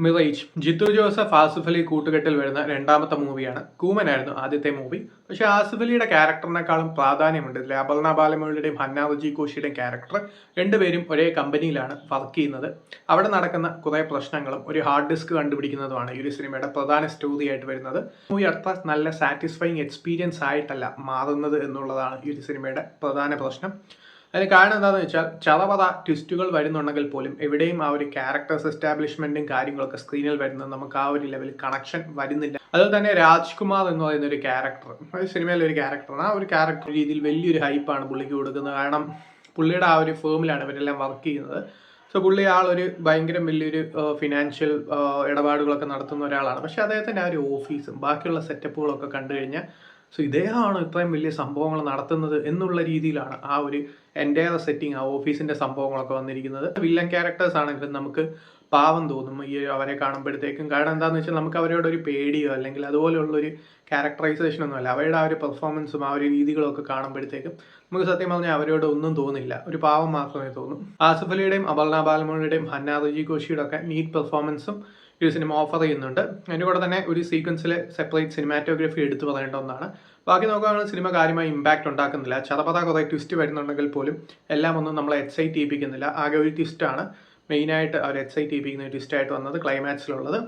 Mirage Jithu Joseph Asif Ali കൂട്ടുകെട്ടിൽ വരുന്ന രണ്ടാമത്തെ മൂവിയാണ്. കൂമനായിരുന്നു ആദ്യത്തെ മൂവി. പക്ഷേ ആസിഫ് അലിയുടെ ക്യാരക്ടറിനേക്കാളും പ്രാധാന്യമുണ്ട് ഇതിൽ. അപർണ ബാലമുരളിയുടെയും ഹന്ന റജി കോഷിയുടെയും ക്യാരക്ടർ രണ്ടുപേരും ഒരേ കമ്പനിയിലാണ് വർക്ക് ചെയ്യുന്നത്. അവിടെ നടക്കുന്ന കുറേ പ്രശ്നങ്ങളും ഒരു ഹാർഡ് ഡിസ്ക് കണ്ടുപിടിക്കുന്നതുമാണ് ഈ ഒരു സിനിമയുടെ പ്രധാന സ്റ്റോറി ആയിട്ട് വരുന്നത്. മൂവി അത്ര നല്ല സാറ്റിസ്ഫൈങ് എക്സ്പീരിയൻസ് ആയിട്ടല്ല മാറുന്നത് എന്നുള്ളതാണ് ഈ ഒരു സിനിമയുടെ പ്രധാന പ്രശ്നം. അതിന് കാരണം എന്താണെന്ന് വെച്ചാൽ ചളപറ ട്വിസ്റ്റുകൾ വരുന്നുണ്ടെങ്കിൽ പോലും എവിടെയും ആ ഒരു ക്യാരക്ടേഴ്സ് എസ്റ്റാബ്ലിഷ്മെന്റും കാര്യങ്ങളൊക്കെ സ്ക്രീനിൽ വരുന്നത് നമുക്ക് ആ ഒരു ലെവൽ കണക്ഷൻ വരുന്നില്ല. അതുപോലെ തന്നെ രാജ്കുമാർ എന്ന് പറയുന്ന ഒരു ക്യാരക്ടർ സിനിമയിലെ ഒരു ക്യാരക്ടറാണ്. ആ ഒരു ക്യാരക്ടർ രീതിയിൽ വലിയൊരു ഹൈപ്പാണ് പുള്ളിക്ക് കൊടുക്കുന്നത്. കാരണം പുള്ളിയുടെ ആ ഒരു ഫേമിലാണ് ഇവരെല്ലാം വർക്ക് ചെയ്യുന്നത്. സോ പുള്ളി ആളൊരു ഭയങ്കര വലിയൊരു ഫിനാൻഷ്യൽ ഇടപാടുകളൊക്കെ നടത്തുന്ന ഒരാളാണ്. പക്ഷേ അദ്ദേഹത്തിൻ്റെ ആ ഒരു ഓഫീസും ബാക്കിയുള്ള സെറ്റപ്പുകളൊക്കെ കണ്ടു കഴിഞ്ഞാൽ സോ ഇദ്ദേഹമാണ് ഇത്രയും വലിയ സംഭവങ്ങൾ നടത്തുന്നത് എന്നുള്ള രീതിയിലാണ് ആ ഒരു എൻ്റയർ സെറ്റിംഗ്, ആ ഓഫീസിൻ്റെ സംഭവങ്ങളൊക്കെ വന്നിരിക്കുന്നത്. വില്ലൻ ക്യാരക്ടേഴ്സ് ആണെങ്കിലും നമുക്ക് പാവം തോന്നും ഈ അവരെ കാണുമ്പോഴത്തേക്കും. കാരണം എന്താണെന്ന് വെച്ചാൽ നമുക്ക് അവരോടൊരു പേടിയോ അല്ലെങ്കിൽ അതുപോലെയുള്ളൊരു ക്യാരക്ടറൈസേഷൻ ഒന്നുമല്ല. അവരുടെ ആ ഒരു പെർഫോമൻസും ആ ഒരു രീതികളൊക്കെ കാണുമ്പോഴത്തേക്കും നമുക്ക് സത്യം പറഞ്ഞാൽ അവരോട് ഒന്നും തോന്നില്ല, ഒരു പാവം മാത്രമേ തോന്നും. ആസിഫ് അലിയുടെയും അപർണ ബാലമുരളിയുടെയും ഹന്ന റജി കോഷിയുടെ ഒക്കെ നീറ്റ് പെർഫോമൻസും ഈ സിനിമ ഓഫർ ചെയ്യുന്നുണ്ട്. അതിൻ്റെ കൂടെ തന്നെ ഒരു സീക്വൻസിൽ സെപ്പറേറ്റ് സിനിമാറ്റോഗ്രഫി എടുത്തു പറയേണ്ട ഒന്നാണ്. ബാക്കി നോക്കുകയാണെങ്കിൽ സിനിമ കാര്യമായി ഇമ്പാക്റ്റ് ഉണ്ടാക്കുന്നില്ല. ചതപത കുറേ ട്വിസ്റ്റ് വരുന്നുണ്ടെങ്കിൽ പോലും എല്ലാം ഒന്നും നമ്മളെ എക്സൈറ്റ് ചെയ്യിപ്പിക്കുന്നില്ല. ആകെ ഒരു ട്വിസ്റ്റാണ് മെയിനായിട്ട് അവർ എക്സൈറ്റ് ചെയ്യിപ്പിക്കുന്ന ഒരു ട്വിസ്റ്റായിട്ട് വന്നത് ക്ലൈമാക്സിലുള്ളത്.